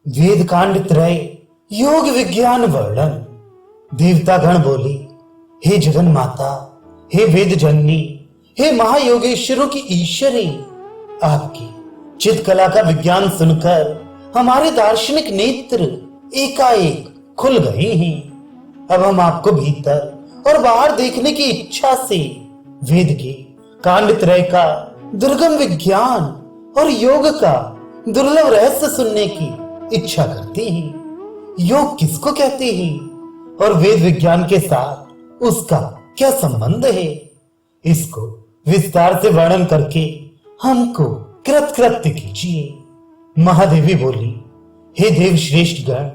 वेद कांड त्रय योग विज्ञान वर्णन। देवता गण बोले, हे जगन माता, हे वेद जननी, हे महायोगेश्वरों की ईश्वरी, आपकी चित कला का विज्ञान सुनकर हमारे दार्शनिक नेत्र एकाएक खुल गए हैं। अब हम आपको भीतर और बाहर देखने की इच्छा से वेद के कांड त्रय का दुर्गम विज्ञान और योग का दुर्लभ रहस्य सुनने की इच्छा करते हैं। योग किसको कहते हैं और वेद विज्ञान के साथ उसका क्या संबंध है, इसको विस्तार से वर्णन करके हमको कृतकृत्य कीजिए। महादेवी बोली, हे देव श्रेष्ठ गण,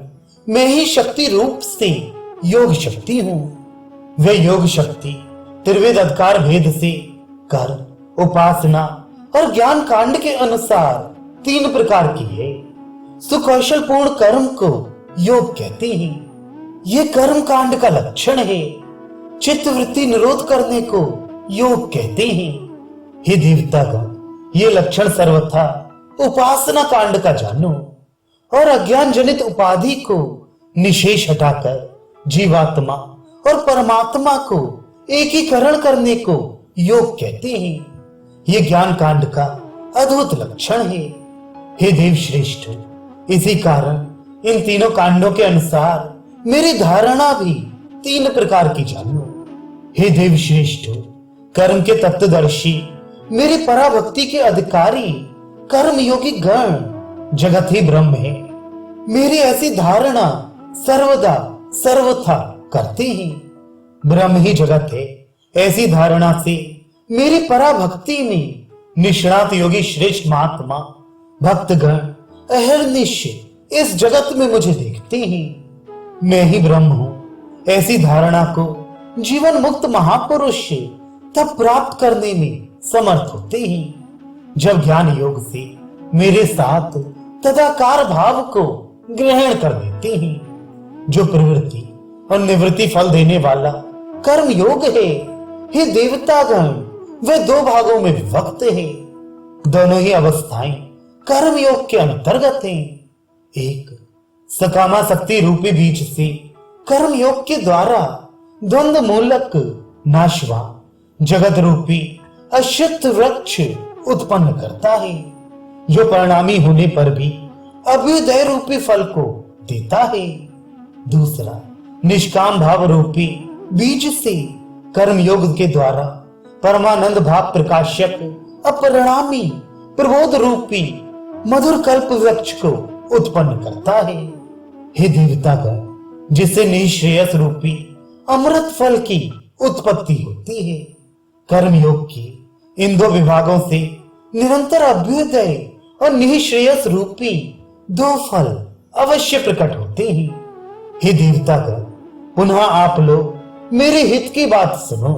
मैं ही शक्ति रूप से योग शक्ति हूं। वह योग शक्ति त्रिवेद अधिकार भेद से कर्म, उपासना और ज्ञान कांड के अनुसार 3 प्रकार की है। सुकौशल पूर्ण कर्म को योग कहते हैं। ये कर्म कांड का लक्षण है। चित्त वृत्ति निरोध करने को योग कहते हैं। हे देवतागण, ये लक्षण सर्वथा उपासना कांड का जानो और अज्ञान जनित उपाधि को निशेष हटाकर जीवात्मा और परमात्मा को एकीकरण करने को योग कहते हैं। ये ज्ञान कांड का अद्भुत लक्षण है। हे देव श्रेष्ठ, इसी कारण इन तीनों कांडों के अनुसार मेरी धारणा भी 3 प्रकार की जानो। हे देव श्रेष्ठ, कर्म के तत्वदर्शी, मेरी पराभक्ति के अधिकारी कर्मयोगी गण जगत ही ब्रह्म है। मेरी ऐसी धारणा सर्वदा सर्वथा करते हैं। ब्रह्म ही जगत है, ऐसी धारणा से मेरी पराभक्ति में निष्णात योगी श्रेष्ठ महात्मा भक्तगण अहर्निश इस जगत में मुझे देखते हैं। मैं ही ब्रह्म हूं, ऐसी धारणा को जीवन मुक्त महापुरुष तब प्राप्त करने में समर्थ होते हैं जब ज्ञान योग से मेरे साथ तदाकार भाव को ग्रहण कर लेते हैं। जो प्रवृत्ति और निवृत्ति फल देने वाला कर्म योग है, हे देवतागण, वे 2 भागों में विभक्त है। दोनों ही अवस्थाएं कर्म योग के अंतर्गत हैं। एक सकामा शक्ति रूपी बीज से कर्म योग के द्वारा द्वंद्व मूलक नाशवान जगत रूपी अश्वत्थ वृक्ष उत्पन्न करता है, जो परिणामी होने पर भी अभ्युदय रूपी फल को देता है। दूसरा निष्काम भाव रूपी बीज से कर्म योग के द्वारा परमानंद भाव प्रकाशक अपरिणामी प्रबोध रूपी मधुर कल्प वृक्ष को उत्पन्न करता है। हे देवतागण, जिससे निश्रेयस रूपी अमृत फल की उत्पत्ति होती है। कर्म योग की इन 2 विभागों से निरंतर अभ्युदय और निश्रेयस रूपी 2 फल अवश्य प्रकट होते हैं। हे देवतागण, पुनः आप लोग मेरे हित की बात सुनो।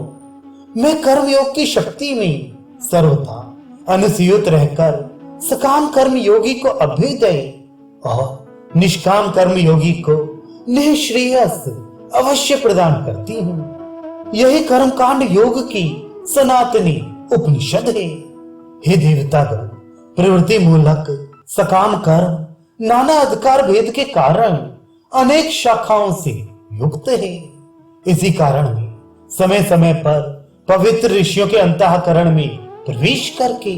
मैं कर्मयोग की शक्ति में सर्वथा अनुसूत रहकर सकाम कर्म योगी को अभ्युदय और निष्काम कर्म योगी को निःश्रेयस अवश्य प्रदान करती हूँ। यही कर्म कांड योग की सनातनी उपनिषद है। हे देवतागण, प्रवृत्ति मूलक सकाम कर्म नाना अधिकार भेद के कारण अनेक शाखाओं से युक्त है। इसी कारण में समय समय पर पवित्र ऋषियों के अंतःकरण में प्रवेश करके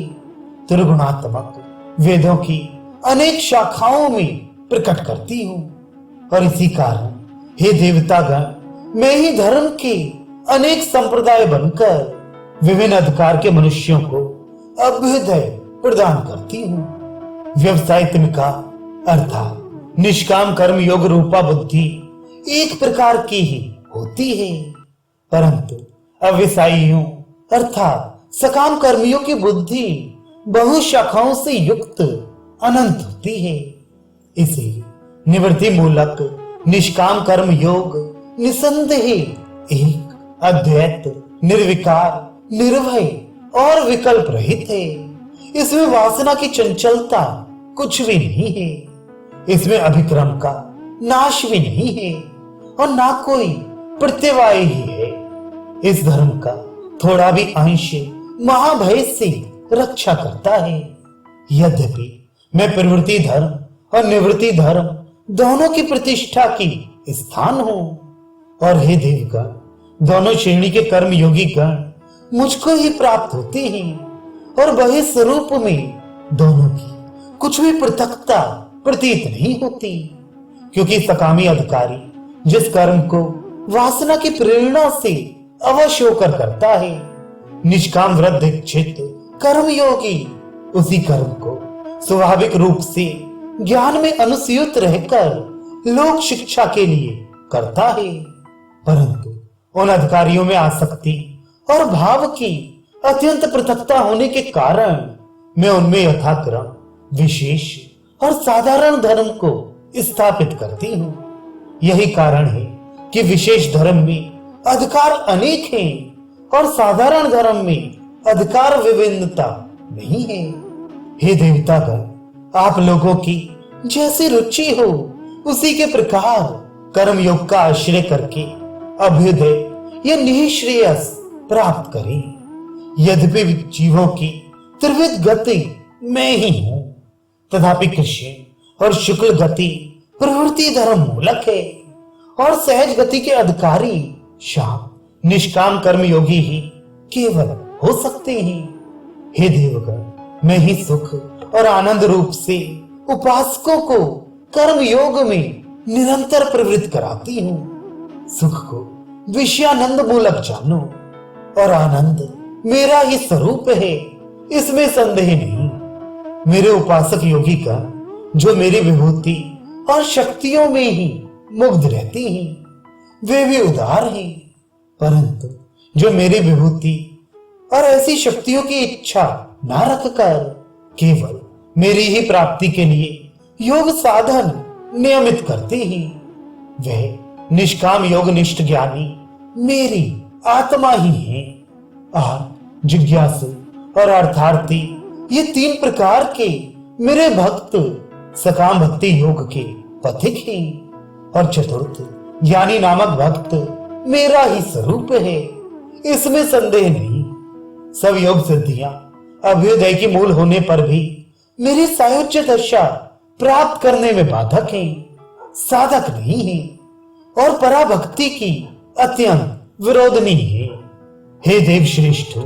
त्रिगुणात्मक वेदों की अनेक शाखाओं में प्रकट करती हूँ। और इसी कारण हे देवतागण, मैं ही धर्म के अनेक संप्रदाय बनकर विभिन्न अधिकार के मनुष्यों को अभ्युदय प्रदान करती हूँ। व्यवसायित्मिका अर्थात निष्काम कर्म योग रूपा बुद्धि एक प्रकार की ही होती है, परंतु अव्यवसायियों अर्थात सकाम कर्मियों की बुद्धि बहु शाखाओं से युक्त अनंत होती है। इसलिए निवृत्ति मूलक निष्काम कर्म योग निसंदेह एक अद्वैत, निर्विकार, निर्भय और विकल्प रहित है। इसमें वासना की चंचलता कुछ भी नहीं है। इसमें अभिक्रम का नाश भी नहीं है और ना कोई प्रत्यवाय ही है। इस धर्म का थोड़ा भी अंश महाभय से रक्षा करता है। यद्यपि मैं प्रवृत्ति धर्म और निवृत्ति धर्म दोनों की प्रतिष्ठा की स्थान हो। और हे देवगण, दोनों श्रेणी के कर्म योगी गण मुझको ही प्राप्त होते हैं और वही स्वरूप में दोनों की कुछ भी पृथकता प्रतीत नहीं होती, क्योंकि सकामी अधिकारी जिस कर्म को वासना की प्रेरणा से अवश्य होकर करता है, निष्काम व्रत दीक्षित कर्म योगी उसी कर्म को स्वाभाविक रूप से ज्ञान में अनुसूत रहकर लोक शिक्षा के लिए करता है। परंतु उन अधिकारियों में आसक्ति और भाव की अत्यंत पृथकता होने के कारण मैं उनमें यथाक्रम विशेष और साधारण धर्म को स्थापित करती हूँ। यही कारण है कि विशेष धर्म में अधिकार अनेक हैं और साधारण धर्म में अधिकार विभिन्नता नहीं है। हे देवतागण, आप लोगों की जैसी रुचि हो उसी के प्रकार कर्म योग का आश्रय करके अभ्युदय या निःश्रेयस प्राप्त करें। यद्यपि जीवों की त्रिविध गति मैं ही हूं, तथापि कृष्ण और शुक्ल गति प्रवृत्ति धर्म मूलक है और सहज गति के अधिकारी शाम निष्काम कर्म योगी ही केवल हो सकते हैं। हे देवगण, मैं ही सुख और आनंद रूप से उपासकों को कर्म योग में निरंतर प्रवृत्त कराती हूँ। सुख को विषयानंद मूलक जानो और आनंद मेरा ही स्वरूप है, इसमें संदेह नहीं। मेरे उपासक योगी का जो मेरी विभूति और शक्तियों में ही मुग्ध रहती हैं, वे भी उदार हैं, परंतु जो मेरी विभूति और ऐसी शक्तियों की इच्छा न रखकर केवल मेरी ही प्राप्ति के लिए योग साधन नियमित करते हैं, वह निष्काम योग निष्ठ ज्ञानी मेरी आत्मा ही है। और जिज्ञासु और अर्थार्थी ये तीन प्रकार के मेरे भक्त सकाम भक्ति योग के पथिक हैं और चतुर्थ ज्ञानी नामक भक्त मेरा ही स्वरूप है, इसमें संदेह नहीं। सब योग सिद्धियां अभ्युदय की मूल होने पर भी मेरी सायुज्य दशा प्राप्त करने में बाधक है, साधक नहीं है और पराभक्ति की अत्यंत विरोधनीय है। हे देव श्रेष्ठो,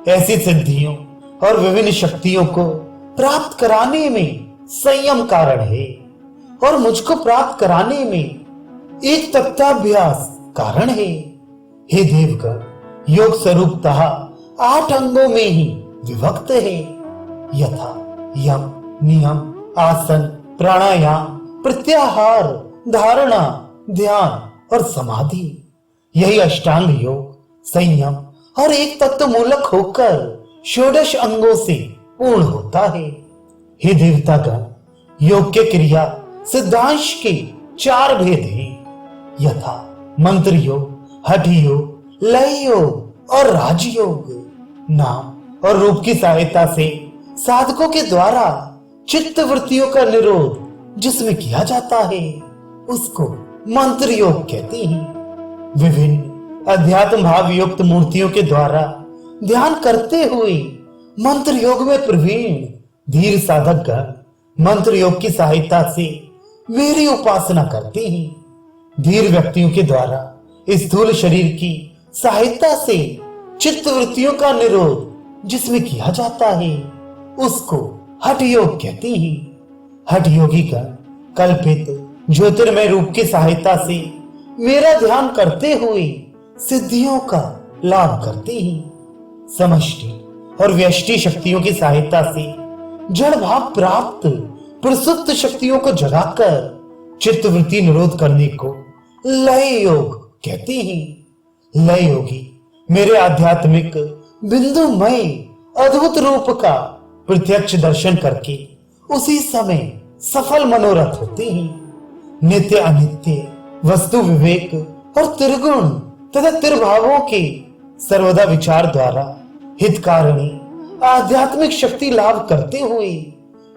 ऐसी सिद्धियों और विभिन्न शक्तियों को प्राप्त कराने में संयम कारण है और मुझको प्राप्त कराने में एक तत्वाभ्यास कारण है। हे देवगण, योग स्वरूपतः 8 अंगों में ही विभक्त है, यथा यम, नियम, आसन, प्राणायाम, प्रत्याहार, धारणा, ध्यान और समाधि। यही अष्टांग योग संयम और एक तत्व मूलक होकर 16 अंगों से पूर्ण होता है। हे देवतागण, योग के क्रिया सिद्धांश के 4 भेद हैं, यथा मंत्र योग, हठ योग, लय योग और राजयोग। नाम और रूप की सहायता से साधकों के द्वारा चित्त वृत्तियों का निरोध जिसमें किया जाता है उसको मंत्र योग कहते हैं। विभिन्न अध्यात्म भाव युक्त मूर्तियों के द्वारा ध्यान करते हुए मंत्र योग में प्रवीण धीर साधक गण मंत्र योग की सहायता से मेरी उपासना करते हैं। धीर व्यक्तियों के द्वारा स्थूल शरीर की सहायता से चित्त वृत्तियों का निरोध जिसमें किया जाता है उसको हठ योग कहते हैं। हठ योगी का कल्पित ज्योतिर्मय रूप की सहायता से मेरा ध्यान करते हुए सिद्धियों का लाभ करते हैं। समष्टि और व्यष्टि शक्तियों की सहायता से जड़ भाव प्राप्त प्रसुप्त शक्तियों को जगाकर चित्त वृत्ति निरोध करने को लय योग कहते हैं। लय योगी मेरे आध्यात्मिक बिंदुमय अद्भुत रूप का प्रत्यक्ष दर्शन करके उसी समय सफल मनोरथ होते हैं। नित्य अनित्य वस्तु विवेक और त्रिगुण तथा त्रिभावों के सर्वदा विचार द्वारा हितकारिणी आध्यात्मिक शक्ति लाभ करते हुए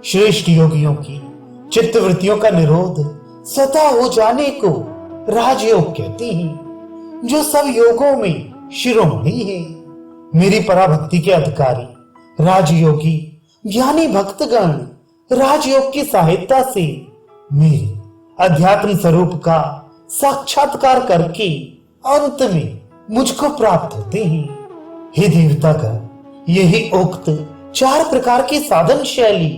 श्रेष्ठ योगियों की चित्त वृत्तियों का निरोध स्वतः हो जाने को राजयोग कहते हैं, जो सब योगों में शिरोमणि है। मेरी पराभक्ति के अधिकारी राजयोगी ज्ञानी भक्तगण राजयोग की सहायता से मेरे अध्यात्म स्वरूप का साक्षात्कार करके अंत में मुझको प्राप्त होते हैं। हे देवतागण, यही उक्त 4 प्रकार की साधन शैली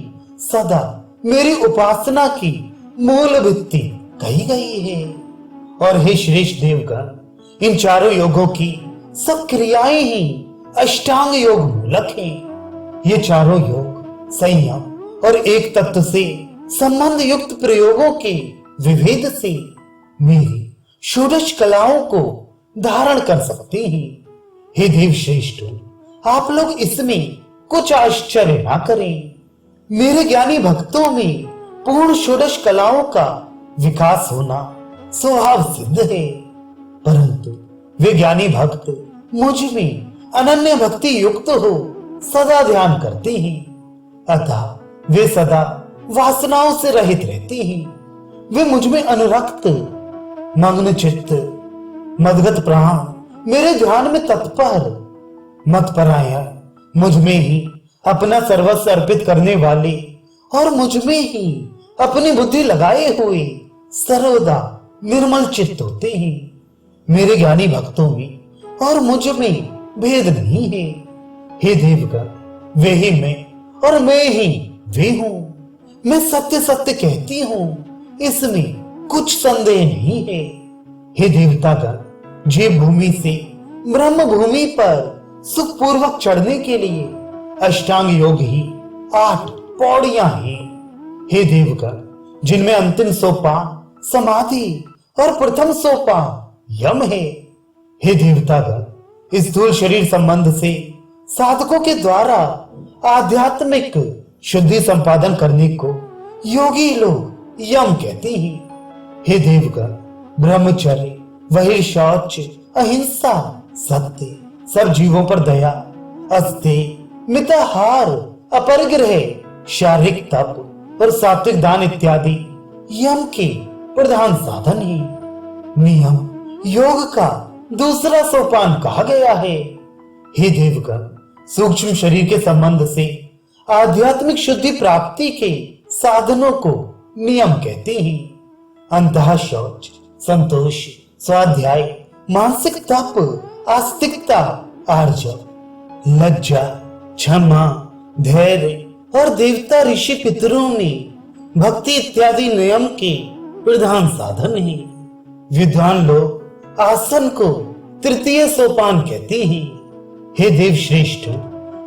सदा मेरी उपासना की मूल भित्ति कही गई है। और हे श्रेष्ठ देवगण, इन चारों योगों की सब क्रियाएं ही अष्टांग योग मूलक हैं। ये चारों योग संयम और एक तत्व से संबंध युक्त प्रयोगों के विभेद से मेरी षोडश कलाओं को धारण कर सकते हैं। हे देव श्रेष्ठ, आप लोग इसमें कुछ आश्चर्य ना करें। मेरे ज्ञानी भक्तों में पूर्ण षोडश कलाओं का विकास होना स्वभाव सिद्ध है, परंतु वे ज्ञानी भक्त मुझ में अनन्य भक्ति युक्त हो सदा ध्यान करते हैं। अतः वे सदा वासनाओं से रहित रहते हैं। वे मुझ में अनुरक्त मग्न चित्त मदगत प्राण मेरे ध्यान में तत्पर मतपरायण मुझ में ही अपना सर्वस्व अर्पित करने वाले और मुझ में ही अपनी बुद्धि लगाए हुए सर्वदा निर्मल चित्त होते हैं। मेरे ज्ञानी भक्तों में और मुझ में भेद नहीं है। हे देवगण, वे ही मैं और मैं ही वे हूं। मैं सत्य सत्य कहती हूं, इसमें कुछ संदेह नहीं है। हे देवतागण, जीव भूमि से ब्रह्म भूमि पर सुखपूर्वक चढ़ने के लिए अष्टांग योग ही 8 पौड़ियां हैं। हे देवगण, जिनमें अंतिम सोपान समाधि और प्रथम सोपान यम है। हे देवतागण, इस स्थूल शरीर संबंध से साधकों के द्वारा आध्यात्मिक शुद्धि संपादन करने को योगी लोग यम कहते हैं। हे देवगण, ब्रह्मचर्य बहिर्शौच अहिंसा सत्य सब जीवों पर दया अस्तेय मिताहार अपरिग्रह शारीरिक तप और सात्विक दान इत्यादि यम के प्रधान साधन है। नियम योग का दूसरा सोपान कहा गया है। हे देवगण, सूक्ष्म शरीर के संबंध से आध्यात्मिक शुद्धि प्राप्ति के साधनों को नियम कहते हैं। अंतः शौच संतोष स्वाध्याय मानसिक तप आस्तिकता आर्जव लज्जा क्षमा धैर्य और देवता ऋषि पितरों में भक्ति इत्यादि नियम के प्रधान साधन है। विद्वान लोग आसन को तृतीय सोपान कहते हैं। हे देव श्रेष्ठ,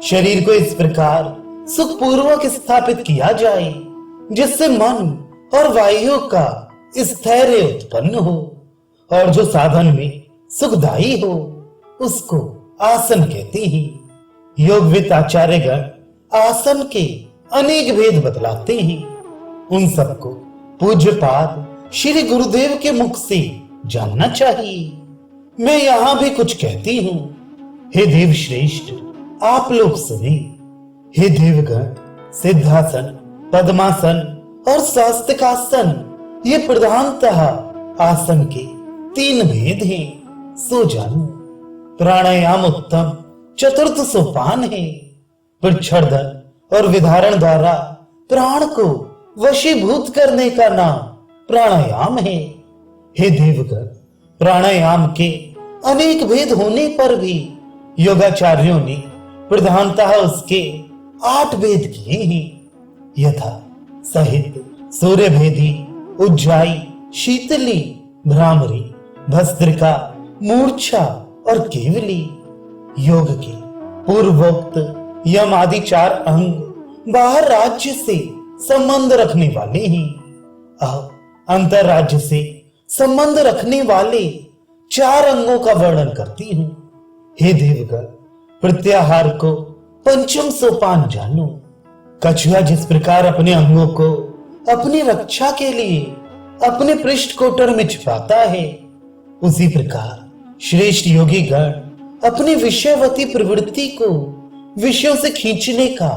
शरीर को इस प्रकार सुखपूर्वक स्थापित किया जाए जिससे मन और वायु का स्थैर्य उत्पन्न हो और जो साधन में सुखदायी हो उसको आसन कहते हैं। योगविद आचार्यगण आसन के अनेक भेद बतलाते हैं। उन सबको पूज्यपाद श्री गुरुदेव के मुख से जानना चाहिए। मैं यहां भी कुछ कहती हूं। हे देव श्रेष्ठ, आप लोग सुने। हे देवगण, सिद्धासन पद्मासन और स्वास्तिकासन ये प्रधानतः आसन के 3 भेद हैं, सो जानो। प्राणायाम उत्तम चतुर्थ सोपान है। प्रच्छदन और विधारण द्वारा प्राण को वशीभूत करने का नाम प्राणायाम है। हे देवगण, प्राणायाम के अनेक भेद होने पर भी योगाचार्यों ने प्रधानतः उसके 8 भेद किए हैं, यथा सहित सूर्य भेदी उज्जाई शीतली भ्रामरी भस्त्रिका मूर्छा और केवली। योग के पूर्वोक्त यम आदि 4 अंग बाहर राज्य से संबंध रखने वाले हैं। अब अंतर राज्य से संबंध रखने वाले 4 अंगों का वर्णन करती हूं। हे देवगण, प्रत्याहार को पंचम सोपान जानो। कछुआ जिस प्रकार अपने अंगों को अपनी रक्षा के लिए अपने पृष्ठ कोटर में छिपाता है, उसी प्रकार श्रेष्ठ योगी गण अपनी विषयवती प्रवृत्ति को विषयों से खींचने का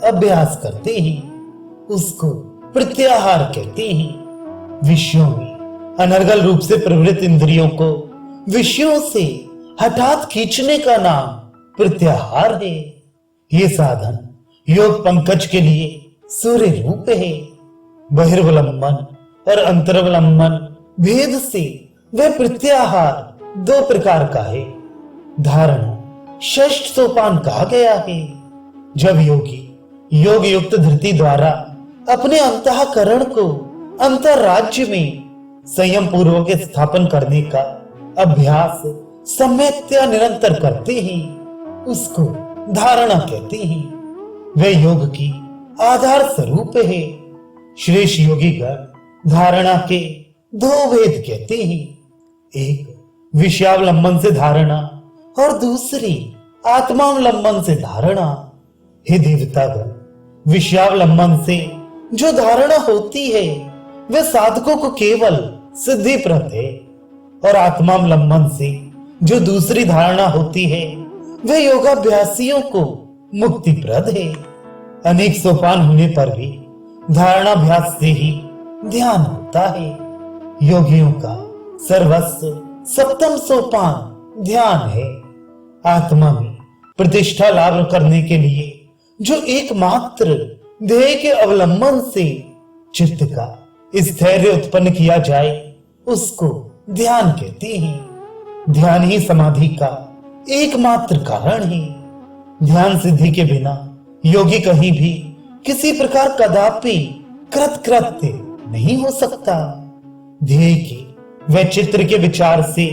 अभ्यास करते हैं, उसको प्रत्याहार कहते हैं। विषयों में अनर्गल रूप से प्रवृत्त इंद्रियों को विषयों से हठात खींचने का नाम प्रत्याहार है। ये साधन योग पंकज के लिए सूर्य रूप है। बहिर्वलंबन और अंतरवलंबन भेद से वह प्रत्याहार दो प्रकार का है। धारणा षष्ठ सोपान कहा गया है। जब योगी योग युक्त धृति द्वारा अपने अंतःकरण को अंतर्राज्य में संयम पूर्वक स्थापन करने का अभ्यास सम्यक्तया निरंतर करते हैं, उसको धारणा कहते हैं। वह योग की आधार स्वरूप है। श्रेष्ठ योगी गण धारणा के दो भेद कहते हैं, एक विषयावलंबन से धारणा और दूसरी आत्मावलंबन से धारणा। हे देवतागण, विषयावलंबन से जो धारणा होती है वह साधकों को केवल सिद्धिप्रद है, और आत्मावलंबन से जो दूसरी धारणा होती है वह योगाभ्यासियों को मुक्तिप्रद है। अनेक सोपान होने पर भी धारणाभ्यास से ही ध्यान होता है। योगियों का सर्वस्व सप्तम सोपान ध्यान है। आत्मा में प्रतिष्ठा लाभ करने के लिए जो एकमात्र ध्येय के अवलंबन से चित्त का स्थैर्य उत्पन्न किया जाए उसको ध्यान कहते हैं। ध्यान ही समाधि का एकमात्र कारण है। ध्यान सिद्धि के बिना योगी कहीं भी किसी प्रकार कदापि कृतकृत्य नहीं हो सकता। ध्येय के व चित्र के विचार से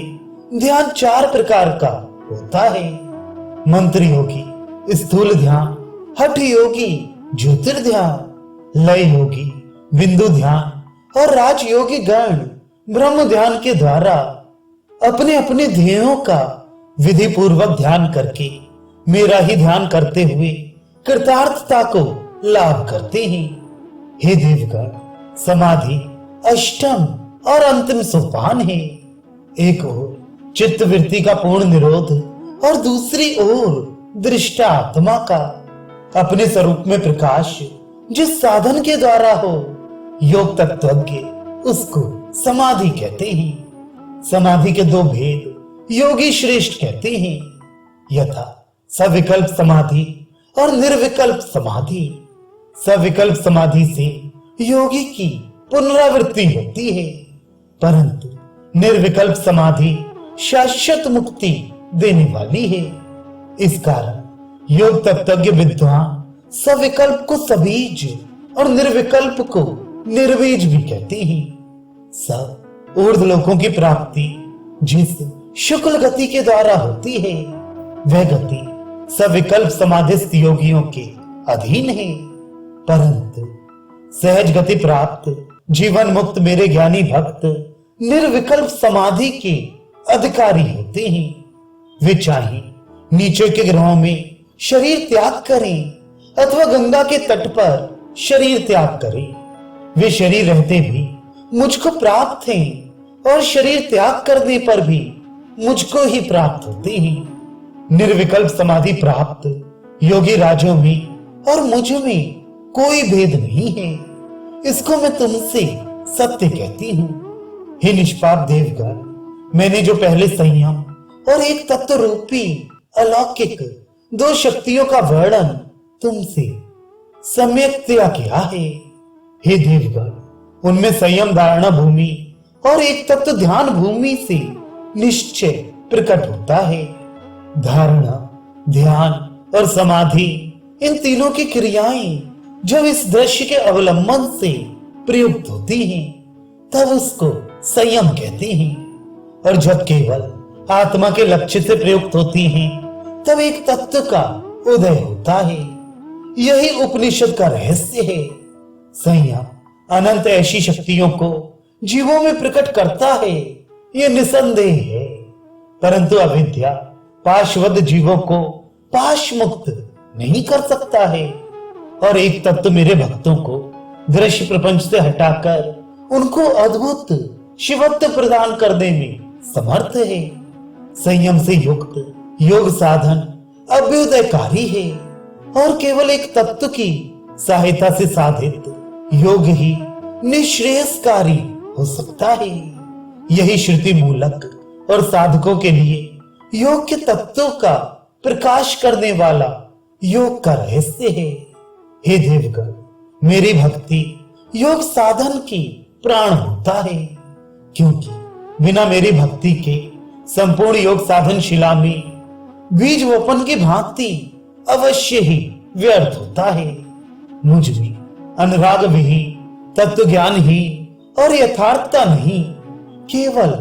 ध्यान चार प्रकार का होता है। मंत्र योगी स्थूल ध्यान, हठ योगी ज्योतिर्ध्यान, लय योगी बिंदु ध्यान और राजयोगी गण ब्रह्म ध्यान के द्वारा अपने अपने ध्येयों का विधि पूर्वक ध्यान करके मेरा ही ध्यान करते हुए कृतार्थता को लाभ करते हैं। हे देवगण, समाधि अष्टम और अंतिम सोपान है। एक ओर चित्तवृत्ति का पूर्ण निरोध और दूसरी ओर दृष्टा आत्मा का अपने स्वरूप में प्रकाश जिस साधन के द्वारा हो, योग तत्वज्ञ उसको समाधि कहते हैं। समाधि के दो भेद योगी श्रेष्ठ कहते हैं, यथा सविकल्प समाधि और निर्विकल्प समाधि। सविकल्प समाधि से योगी की पुनरावृत्ति होती है, परंतु निर्विकल्प समाधि शाश्वत मुक्ति देने वाली है। इस कारण योग तत्वज्ञ विद्वान सविकल्प को सबीज और निर्विकल्प को निर्बीज भी कहते हैं। सब ऊर्ध्व लोकों की प्राप्ति जिस शुक्ल गति के द्वारा होती है वह गति सविकल्प समाधिस्थ योगियों के अधीन है, परंतु सहज गति प्राप्त जीवन मुक्त मेरे ज्ञानी भक्त निर्विकल्प समाधि के अधिकारी होते हैं। वे चाहे नीचे के ग्रहों में शरीर त्याग करें अथवा गंगा के तट पर शरीर त्याग करें, वे शरीर रहते भी मुझको प्राप्त हैं और शरीर त्याग करने पर भी मुझको ही प्राप्त होते हैं। निर्विकल्प समाधि प्राप्त योगी राजों में और मुझ में कोई भेद नहीं है, इसको मैं तुमसे सत्य कहती हूँ। हे निष्पाप देवगण, मैंने जो पहले संयम और एक तत्व रूपी अलौकिक दो शक्तियों का वर्णन तुमसे सम्यक्तया किया है। हे देवगण, उनमें संयम धारणा भूमि और एक तत्व ध्यान भूमि से निश्चय प्रकट होता है। धारणा, ध्यान और समाधि इन तीनों की क्रियाएं जब इस दृश्य के अवलंबन से प्रयुक्त होती हैं तब उसको संयम कहते हैं, और जब केवल आत्मा के लक्ष्य से प्रयुक्त होती हैं तब एक तत्व का उदय होता है। यही उपनिषद का रहस्य है। संयम अनंत ऐसी शक्तियों को जीवों में प्रकट करता है, यह निसंदेह है, परंतु अविद्या पाशवद जीवों को पाश मुक्त नहीं कर सकता है। और एक तत्व मेरे भक्तों को दृश्य प्रपंच से हटाकर उनको अद्भुत शिवत्व प्रदान करने में समर्थ है। संयम से युक्त योग साधन अभ्युदयकारी है, और केवल एक तत्व की सहायता से साधित योग ही निश्रेयसकारी हो सकता है। यही श्रुति मूलक और साधकों के लिए योग के तत्वों का प्रकाश करने वाला योग का रहस्य है। हे देवगण, मेरी भक्ति योग साधन की प्राण होता है, क्योंकि बिना मेरी भक्ति के संपूर्ण योग साधन शिला में बीज वपन की भांति अवश्य ही व्यर्थ होता है। मुझ में अनुराग विहीन, तत्व ज्ञान ही और यथार्थता नहीं, केवल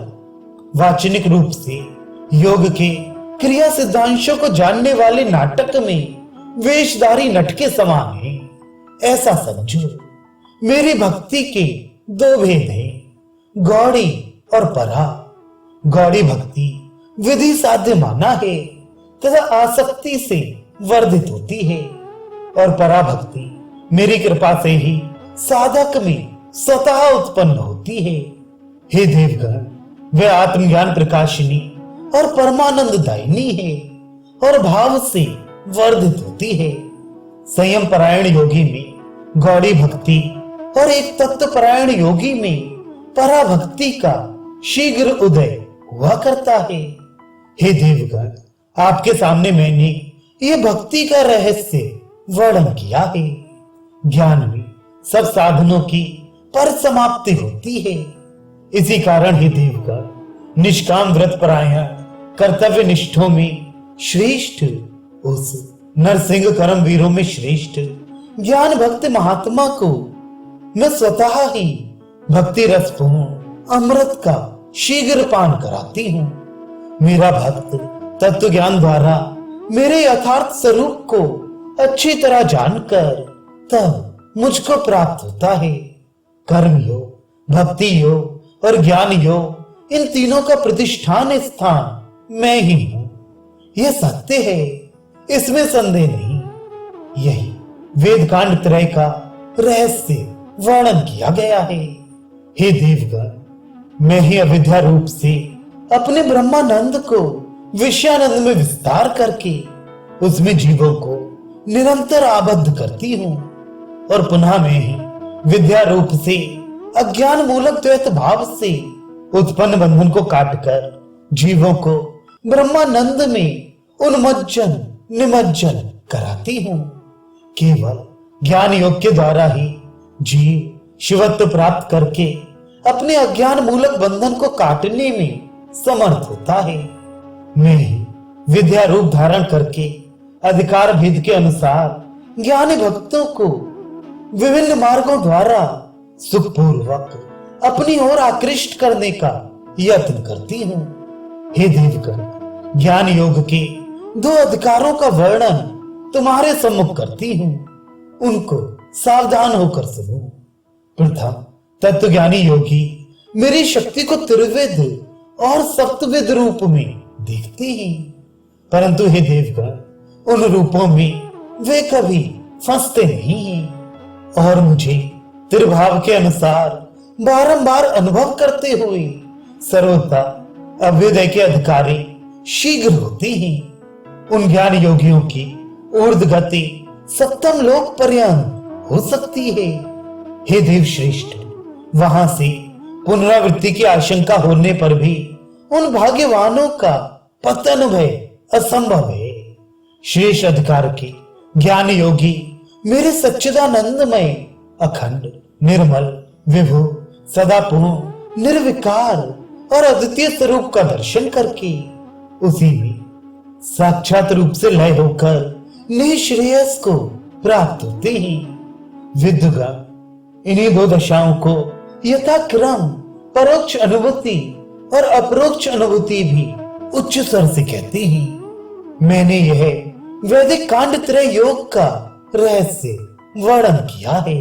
वाचनिक रूप से योग के क्रिया सिद्धांशों को जानने वाले नाटक में वेशधारी नट के समान है। ऐसा समझो, मेरी भक्ति के दो भेद हैं, गौड़ी और परा। गौड़ी भक्ति विधि साध्य माना है तथा आसक्ति से वर्धित होती है, और परा भक्ति मेरी कृपा से ही साधक में स्वतः उत्पन्न होती है। हे देवगण, वह आत्मज्ञान प्रकाशिनी और परमानंद दायिनी है और भाव से वर्धित होती है। संयम परायण योगी में गौड़ी भक्ति और एक तत्व परायण योगी में परा भक्ति का शीघ्र उदय हुआ करता है। हे देवगण, आपके सामने मैंने ये भक्ति का रहस्य वर्णन किया है। ज्ञान में सब साधनों की पर समाप्ति होती है। इसी कारण हे देवगण, निष्काम व्रत परायण कर्तव्य निष्ठों में श्रेष्ठ, उस नरसिंह कर्म वीरों में श्रेष्ठ ज्ञान भक्त महात्मा को मैं स्वतः ही भक्ति रस पूर्ण अमृत का शीघ्र पान कराती हूँ। मेरा भक्त तत्व ज्ञान द्वारा मेरे यथार्थ स्वरूप को अच्छी तरह जानकर तब मुझको प्राप्त होता है। कर्म योग, भक्ति योग और ज्ञान योग, इन तीनों का प्रतिष्ठान स्थान मैं ही हूं। यह सत्य है, इसमें संदेह नहीं। यही वेद कांड त्रय का रहस्य वर्णन किया गया है। हे देवगण, मैं ही अविद्या रूप से अपने ब्रह्मानंद को विषयानंद में विस्तार करके उसमें जीवों को निरंतर आबद्ध करती हूँ, और पुनः मैं ही विद्या रूप से अज्ञान मूलक द्वैत भाव से उत्पन्न बंधन को काटकर जीवों को ब्रह्मानंद में उन्मज्जन निमज्जन कराती हूँ। केवल ज्ञान योग के द्वारा ही जीव शिवत्व प्राप्त करके अपने अज्ञान मूलक बंधन को काटने में समर्थ होता है। मैं ही विद्या रूप धारण करके अधिकार भेद के अनुसार ज्ञानी भक्तों को विभिन्न मार्गों द्वारा सुखपूर्वक अपनी ओर आकृष्ट करने का यत्न करती हूँ। हे देवगण, ज्ञान योग के दो अधिकारों का वर्णन तुम्हारे सम्मुख करती हूँ, उनको सावधान होकर सुनो। प्रथम, तत्वज्ञानी योगी मेरी शक्ति को त्रिविध और सप्तविध रूप में देखते हैं, परंतु हे देवगण, उन रूपों में वे कभी फंसते नहीं हैं और मुझे त्रिभाव के अनुसार बारंबार अनुभव करते हुए सर्वथा अभ्युदय के अधिकारी शीघ्र होते हैं। उन ज्ञान योगियों की ऊर्ध्व गति सप्तम लोक पर्यंत हो सकती है। हे देव श्रेष्ठ, वहां से पुनरावृत्ति की आशंका होने पर भी उन भाग्यवानों का पतन भय असंभव है। शेष अधिकार के ज्ञान योगी मेरे सच्चिदानंदमय अखंड निर्मल विभु सदा पूर्ण निर्विकार और अद्वितीय स्वरूप का दर्शन करके उसी में साक्षात रूप से लय होकर निःश्रेयस को प्राप्त होते हैं। विद्वान इन्हीं दो दशाओं को यथाक्रम परोक्ष अनुभूति और अपरोक्ष अनुभूति भी उच्च स्वर से कहते हैं। मैंने यह वैदिक कांड त्रय योग का रहस्य वर्णन किया है।